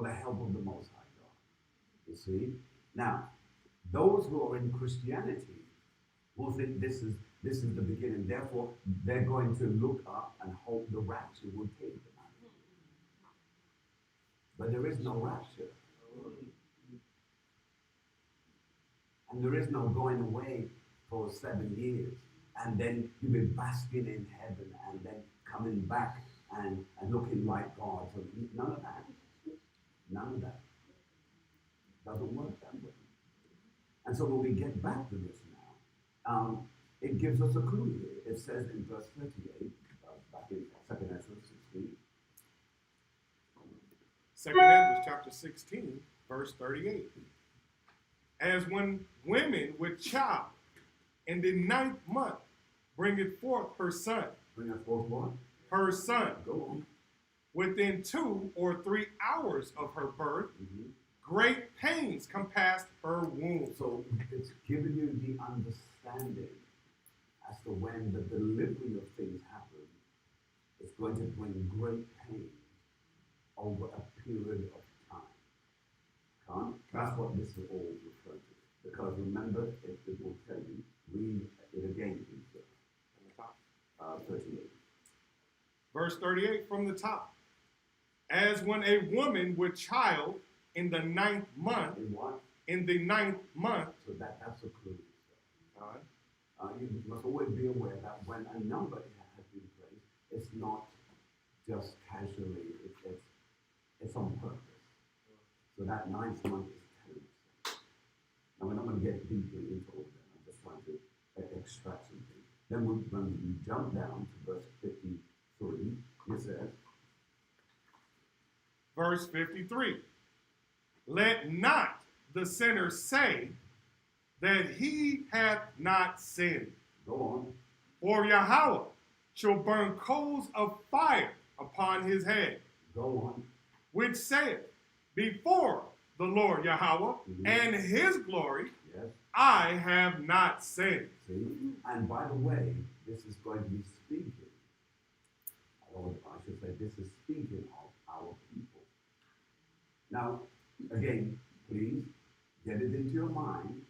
for the help of the Most High God. You see? Now, those who are in Christianity will think this is the beginning. Therefore, they're going to look up and hope the rapture will take them out. But there is no rapture. And there is no going away for 7 years. And then you'll be basking in heaven and then coming back and looking like God. So none of that. None of that. Doesn't work that way. And so when we get back to this now, it gives us a clue here. It says in verse 38, back in 2 Ezra 16. 2 Ezra chapter 16, verse 38. As when women with child in the 9th month bringeth forth her son. Bringeth forth what? Her son. Go on. Within 2 or 3 hours of her birth, great pains compassed her womb. So it's giving you the understanding as to when the delivery of things happen. It's going to bring great pain over a period of time. That's what this is all referred to. Because remember, it will tell you, read it again, please. 38. Verse 38 from the top. As when a woman with child in the 9th month. In what? In the 9th month. So that's a clue. You must always be aware that when a number has been placed, it's not just casually, it's on purpose. So that 9th month is 10%. Now we're not going to get deeply into all of that. I'm just trying to extract something. Then when we jump down to verse 53, it says, verse 53, let not the sinner say that he hath not sinned. Go on. For Yahweh shall burn coals of fire upon his head. Go on. Which saith, before the Lord Yahweh and his glory, yes, I have not sinned. See? And by the way, this is going to be speaking, or I should say, this is speaking of our people. Now, again, please get it into your mind.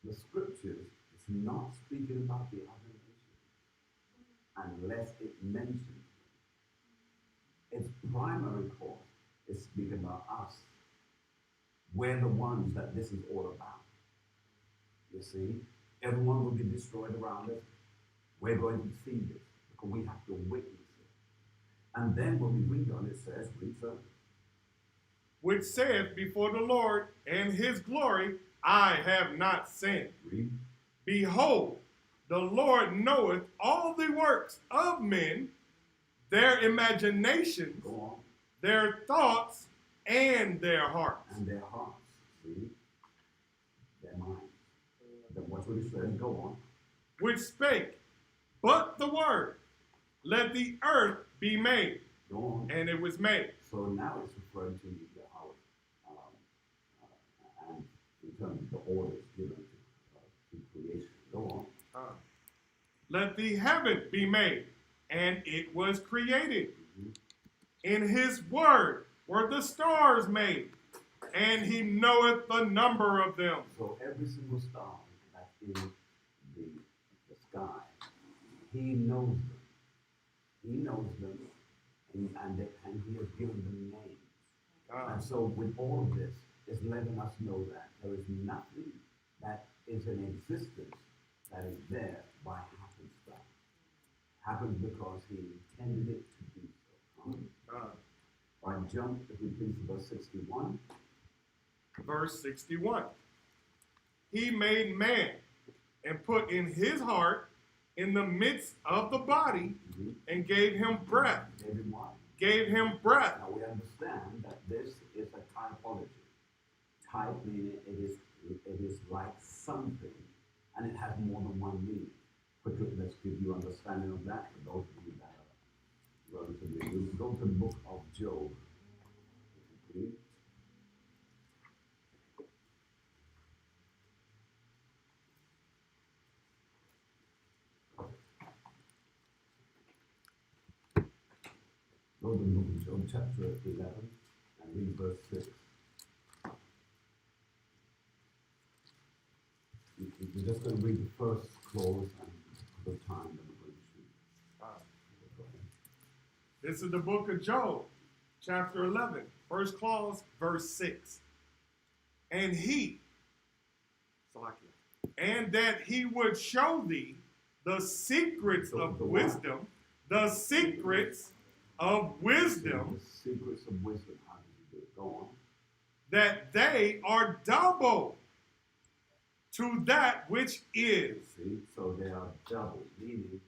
The scriptures is not speaking about the other nations unless it mentions it. Its primary course is speaking about us. We're the ones that this is all about. You see, everyone will be destroyed around us. We're going to see this because we have to witness it. And then when we read on it says, read further. Which saith, before the Lord and his glory, I have not sinned. Read. Behold, the Lord knoweth all the works of men, their imaginations, their thoughts, and their hearts. And their hearts, see? Their minds. Then watch what he says, go on. Which spake, but the word, let the earth be made. Go on. And it was made. So now it's referring to Yahweh. And in terms of the orders given to creation. Go on. Let the heaven be made, and it was created. In his word were the stars made, and he knoweth the number of them. So every single star that's in the sky, he knows them. He knows them, and he has given them names. And so with all of this, it's letting us know that there is nothing that is in existence that is there by happenstance. Happens because he intended it to be so. All right, jump, if we please, to verse 61. Verse 61. He made man and put in his heart in the midst of the body and gave him breath. Gave him what? Gave him breath. Now we understand that this is a typology. Type meaning it is like something, and it has more than one meaning. Quickly, let's give you understanding of that for those of you that are relatively new. Go to the book of Job, please. Go to the book of Job, chapter 11 and read verse 6. We're just going to read the first clause and the time that we're going to shoot. This is the book of Job, chapter 11, first clause, verse 6. And that he would show thee the secrets of wisdom, the secrets of wisdom. The secrets of wisdom. How did you do it? Go on. That they are double to that which is. See, so they are double, meaning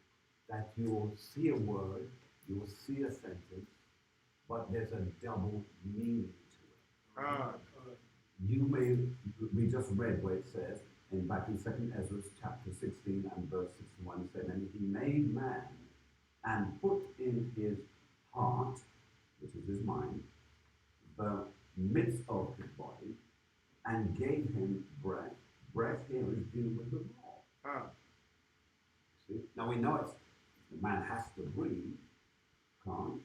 that you will see a word, you will see a sentence, but there's a double meaning to it. We just read where it says, back in 2nd Ezra chapter 16 and verse 61, it said, and he made man and put in his heart, which is his mind, the midst of his body, and gave him breath. Breath here is dealing with the law. See? Now we know the man has to breathe, can't.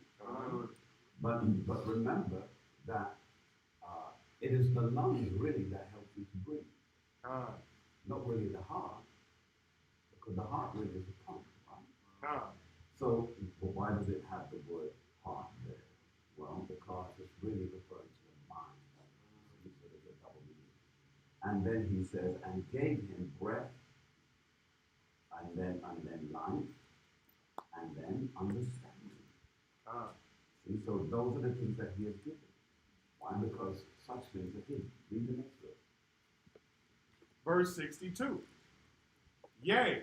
But remember that it is the lungs really that help you to breathe. Not really the heart, because the heart really is a pump, right? So why does it have the word heart there? Well, because it's really referring to the mind. So there's a double meaning. And then he says, and gave him breath, and then life, and then understanding. See, so those are the things that he has given. Why? Because such things are hidden. Read the next verse. Verse 62. Yea,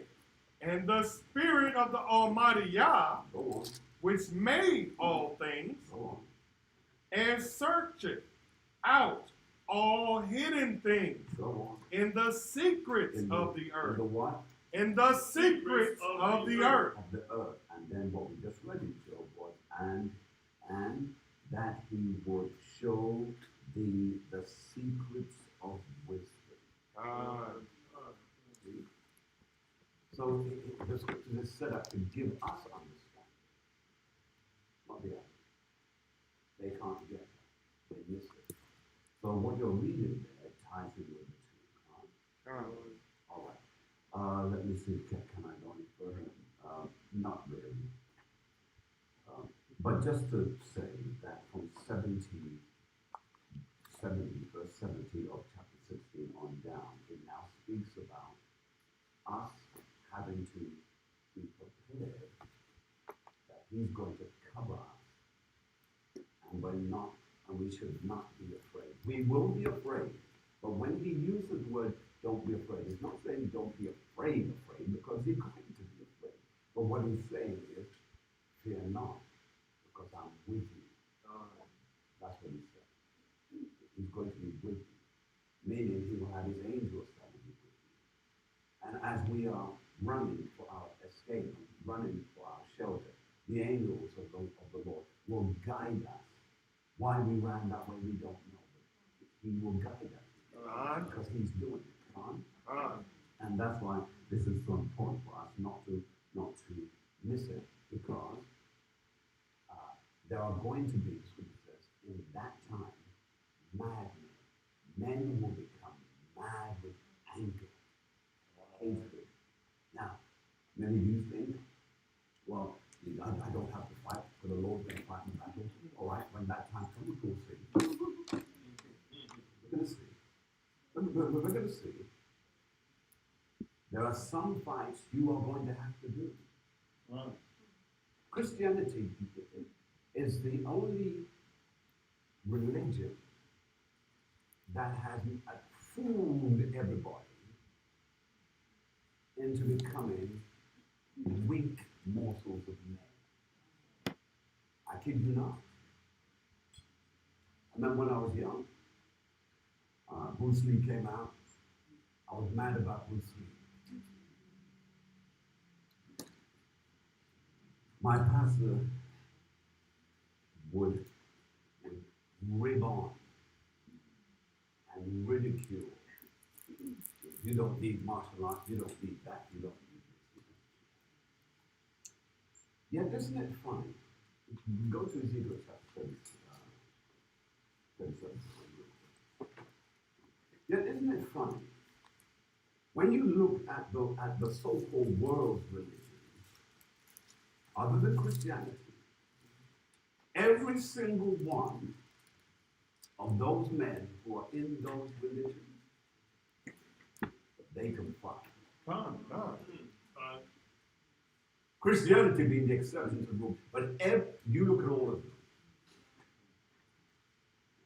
and the Spirit of the Almighty Yah, which made all things, and searcheth out all hidden things in the secrets of the earth. In the what? In the secrets of the earth. Of the earth. And then what we just read in Job was, and that he would show thee the secrets of wisdom. So the scripture is set up to give us understanding, not the others. They can't get it. They miss it. So what you're reading there ties in with the two. All right. Let me see. Can I go any further? Not really. But just to say that from 70, verse 70 of chapter 16 on down, it now speaks about us having to be prepared that he's going to cover us, and we should not be afraid. We will be afraid, but when he uses the word don't be afraid, he's not saying don't be afraid, because you're going to be afraid. But what he's saying is, fear not, because I'm with you. That's what he said. He's going to be with you, meaning he will have his angels standing with you. And as we are running for our escape, running for our shelter, the angels of the Lord will guide us. Why we ran that way, we don't know. He will guide us because he's doing it. And that's why this is so important for us not to miss it, because there are going to be, scripture says, in that time, madmen. Men will become mad with anger, hatred. Now, many of you think, well, I don't have to fight, for the Lord can fight in battle. All right, when that time comes, we'll see. We're going to see. We're going to see. There are some fights you are going to have to do. Right. Christianity is the only religion that has fooled everybody into becoming weak morsels of men. I kid you not. I remember when I was young, Bruce Lee came out. I was mad about Bruce Lee. My pastor would rib on and ridicule. You don't need martial arts, you don't need that, you don't need this. Yet, isn't it funny? Go to Ezekiel chapter 30. Yeah, isn't it funny? When you look at the so-called world religion, other than Christianity, every single one of those men who are in those religions, they can fight. Christianity being the exception to the rule, but you look at all of them.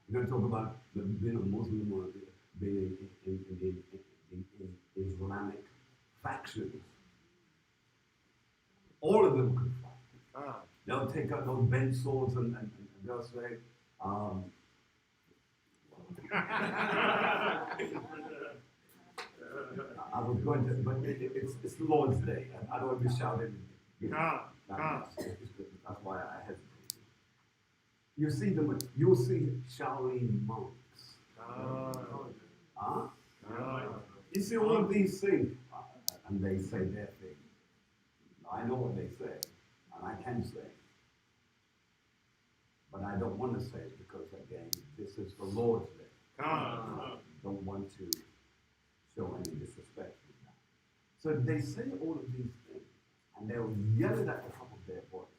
You're going to talk about being a Muslim or being in Islamic factions. All of them can fight. They'll take out those bent swords and they'll say, I was going to, but it's the Lord's Day. I don't want to be shouting. That's why I hesitate. You see them. You'll see Shaolin monks. You see all of these things, and they say their thing. I know what they say, and I can say, but I don't want to say it because again, this is the Lord's Day. I don't want to show any disrespect with that. So they say all of these things, and they'll yell it at the top of their voice.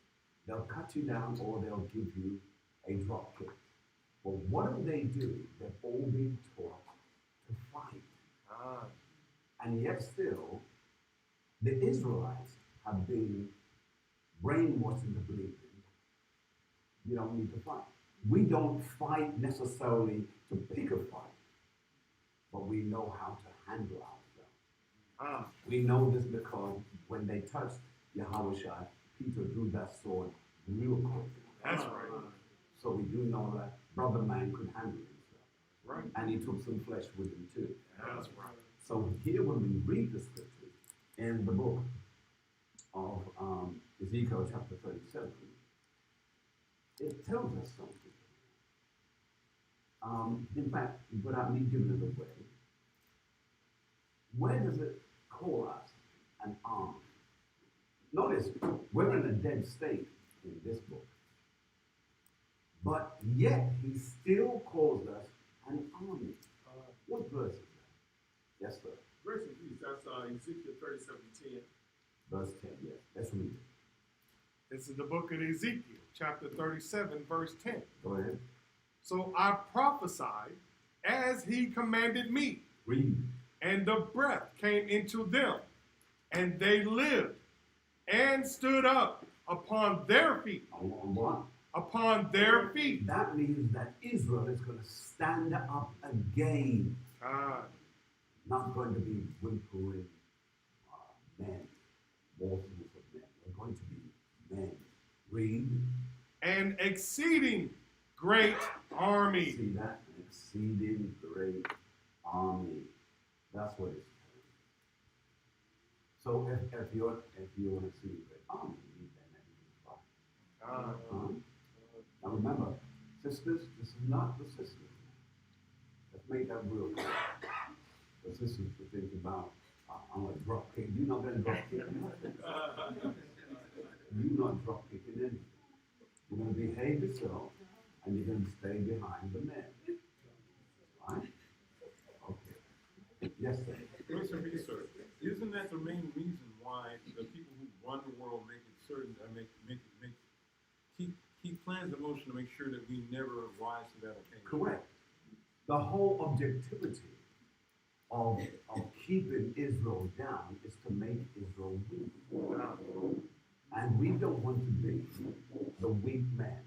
They'll cut you down, or they'll give you a drop kick. But what do? They've all been taught to fight. And yet still, the Israelites have been brainwashed into believing you don't need to fight. We don't fight necessarily to pick a fight, but we know how to handle ourselves. We know this because when they touched Yahweh, Peter drew that sword real quick. That's right. So we do know that brother man could handle himself. Right. And he took some flesh with him too. That's right. So here when we read the scriptures in the book of Ezekiel chapter 37, it tells us something. In fact, without me giving it away, where does it call us an army? Notice, we're in a dead state in this book. But yet, he still calls us an army. What verse is that? Yes, sir. Verse in peace, that's Ezekiel 37:10. Verse 10, yes. Let's read it. This is the book of Ezekiel, chapter 37, verse 10. Go ahead. So I prophesied as he commanded me, Read. and the breath came into them, and they lived and stood up upon their feet. On what? Upon their feet. That means that Israel is going to stand up again. Not going to be whimpering men, multitudes of men. They're going to be men. Read. An exceeding great army. See that? An exceeding great army. That's what it's saying. So if you're an exceeding great army, you need that many people. Now remember, sisters, this is not the sisters. Let's make that real clear. The sisters were thinking about, I'm going to drop kick. You're not going to drop kick anything. You're not drop kicking anything. You're going to behave yourself, and you're going to stay behind the men. Right? Okay. Yes, sir. Listen, sir, isn't that the main reason why the people who run the world make it certain, keep plans in motion to make sure that we never rise to that occasion? Correct. The whole objectivity of keeping Israel down is to make Israel weak. And we don't want to be the weak men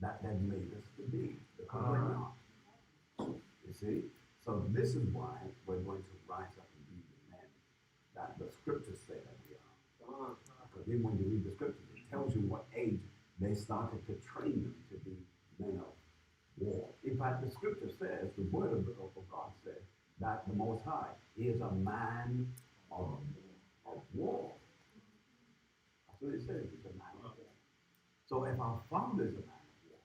that they've made us to be, because we're not. You see? So this is why we're going to rise up and be the men that the scriptures say that we are. Because even when you read the scriptures, it tells you what age they started to train them to be men of war. In fact, the scripture says, the word of God says, that the Most High, he is a man of war. That's what it says, he's a man of war. So if our father is a man of war,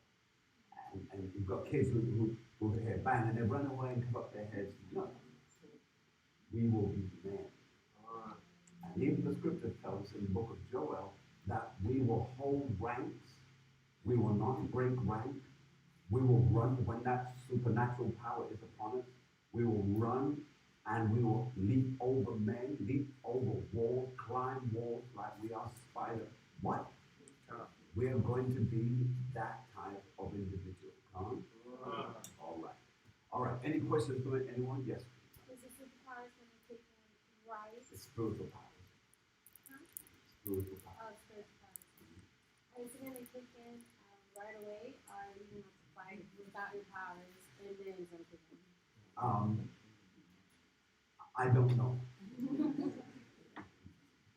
and you've got kids who hear bang and they run away and cover up their heads, no. We will be men. And even the scripture tells us in the book of Joel that we will hold ranks, we will not break rank, We will run when that supernatural power is upon us. We will run and we will leap over men, leap over walls, climb walls like we are spiders. What? We are going to be that type of individual. All right. All right. Any questions from anyone? Yes. Is the superpowers going to take on rise? It's spiritual powers. Huh? Spiritual powers. Oh, spiritual powers. Is it going to kick in right away, or are you going to fight without your powers and then it's going to kick in? I don't know.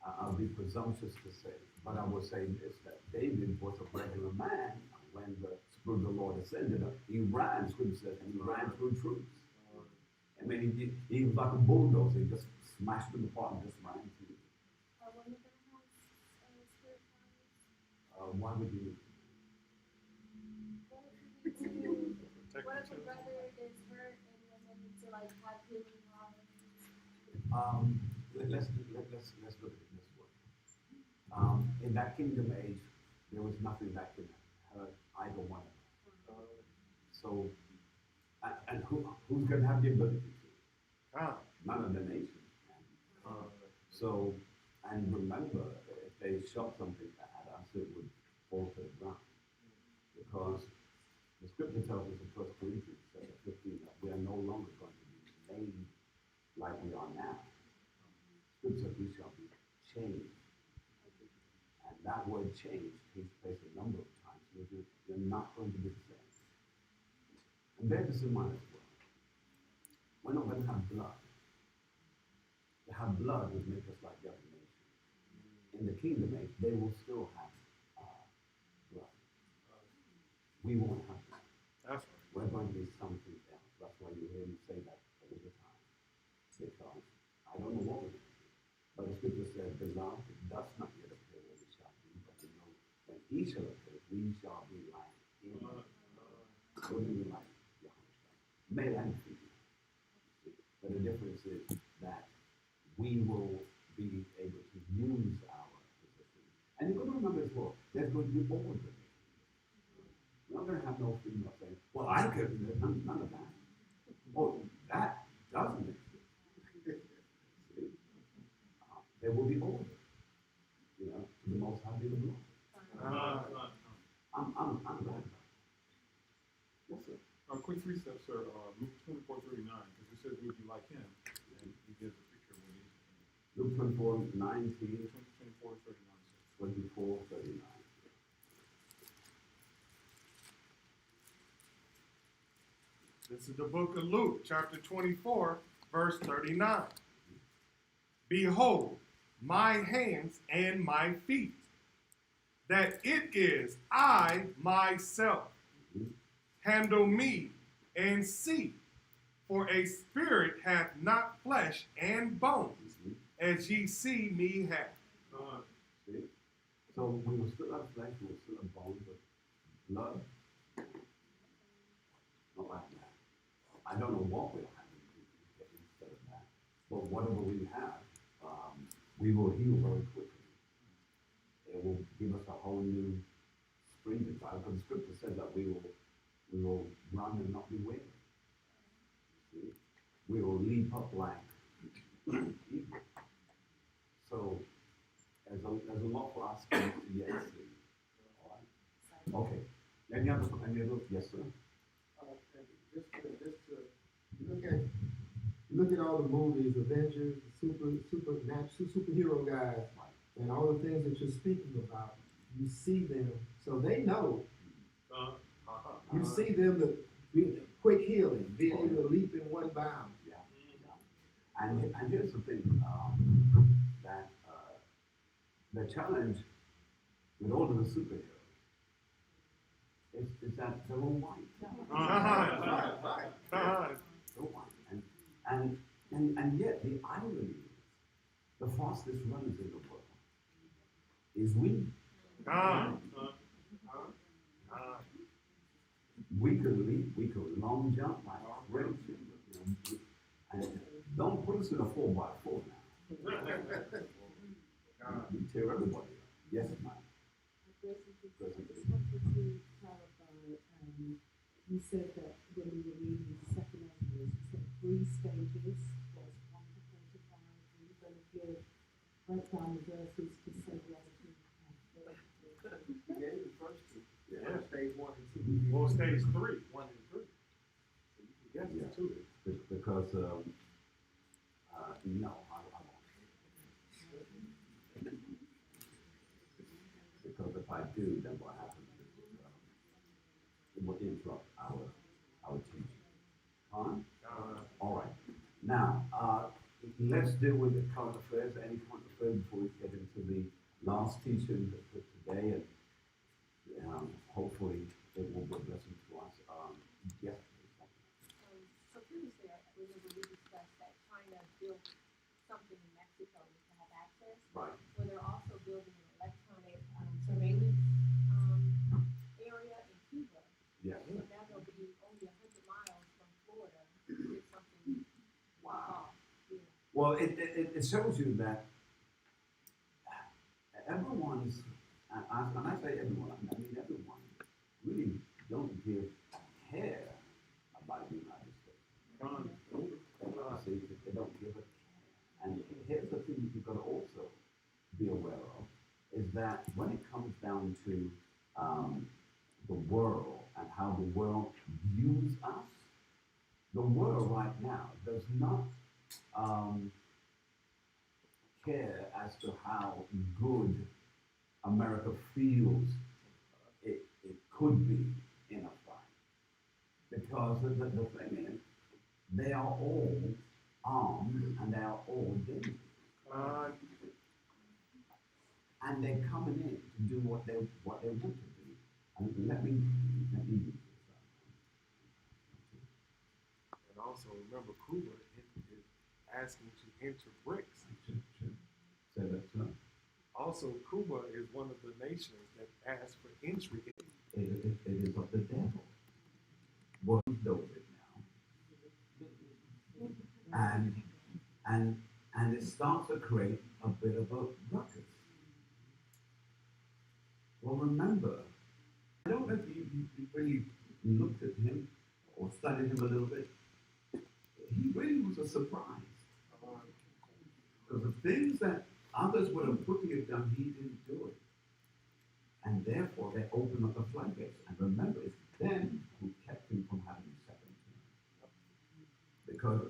I'll be presumptuous to say, but I will say this, that David was a regular man when the Spirit of the Lord ascended up. He ran, Scripture says, and he ran through troops. I mean, he was like a bulldozer. He just smashed them apart and just ran through. When you're going to have spirit powers? Why would you need What if a brother is hurt and then they need to like have healing powers? Let's look at it this way. In that kingdom age, there was nothing that could hurt either one of them. So, and who's going to have the ability to? None of the nations. So, and remember, if they shot something at us, it would fall to the ground. Because the scripture tells us in 1 Corinthians 15 that we are no longer going to be made like we are now. Scripture, we shall be changed. And that word change takes place a number of times. You're not going to be the same. And bear this in mind as well. We're not going to have blood. To have blood would make us like the other nations. In the kingdom age, they will still have blood. We won't have that. That's right. We're going to be something else. That's why you hear me say that all the time. Because I don't know what we're going to do. But the scripture says, beloved, it does not yet appear what we shall be, but we know when he shall appear, we shall be like him. We'll be like Yahushua. Male and female. But the difference is that we will be able to use our position. And you've got to remember as well, there's going to be order. We're not going to have no female saying, well, I couldn't, none of that. Oh, that doesn't exist. See? There will be order. You know, to the most high be the glory. I'm glad about it. Yes, sir. A quick precept, sir. Luke 24:39, because it says we'll be like him, and he gives a picture of what he is. Luke 24:19. 24:39. 24:39. This is the book of Luke, chapter 24, verse 39. Behold, my hands and my feet, that it is I myself. Handle me and see, for a spirit hath not flesh and bones, as ye see me have. See? So we will still have flesh, we will still have bones, but blood, not like that. I don't know what we'll have instead of that. But whatever we have, we will heal very quickly. It will give us a whole new spring to try, because the scripture says that we will run and not be weary. See? We will leap up like eagles. So there's a lot for us to yet see. All right? Okay. Any other? Yes, sir. Look at all the movies, Avengers, superhero guys, and all the things that you're speaking about. You see them, so they know. You see them to be quick healing, being able to leap in one bound. Yeah. And here's the thing, that the challenge with all of the superheroes is that they're all white. They're white. And yet the irony is the fastest runners in the world is we. We could leap, we could long jump like crazy. And don't put us in a 4x4 now. We tear everybody up. Yes, ma'am. I just wanted to clarify You said that when we were reading the second Ezra, you said 3 stages, verse 1 to 45. Are you going to give breakdown the verses to say the other two? Yeah, the first two. Yeah. Stage 1 and 2. Well, stage 3. 1 and 3. So you can get Yeah. to it. Because, no, I won't. Because if I do, then what happens is it will interrupt our teaching. Fine? All right. Now, let's deal with the current affairs. Any current affairs before we get into the last teaching for today, and hopefully it will be a blessing to us. Yes. So previously, I remember we discussed that China built something in Mexico to have access. Right. Where they're also building an electronic surveillance area in Cuba. Yes. So now they'll be only 100 miles from Florida to get something. Wow. Yeah. Well, it shows you that everyone's, and I say everyone, I mean everyone, really don't give a care about the United States. See, they don't give a care. And here's the thing you've got to also be aware of, is that when it comes down to the world and how the world views us, the world right now does not care as to how good America feels it could be in a fight. Because the thing is, they are all armed and they are all dangerous. And they're coming in to do what they want to do. And let me use this. And also remember, Cuba is asking to enter BRICS. Say that to them. Also, Cuba is one of the nations that asked for entry. It is of the devil. What he knows it now. And it starts to create a bit of a ruckus. Well, remember, I don't know if you really looked at him or studied him a little bit. He really was a surprise. Because the things that others would have quickly have done, he didn't do it. And therefore, they opened up the floodgates. And remember, it's them who kept him from having a second term. Because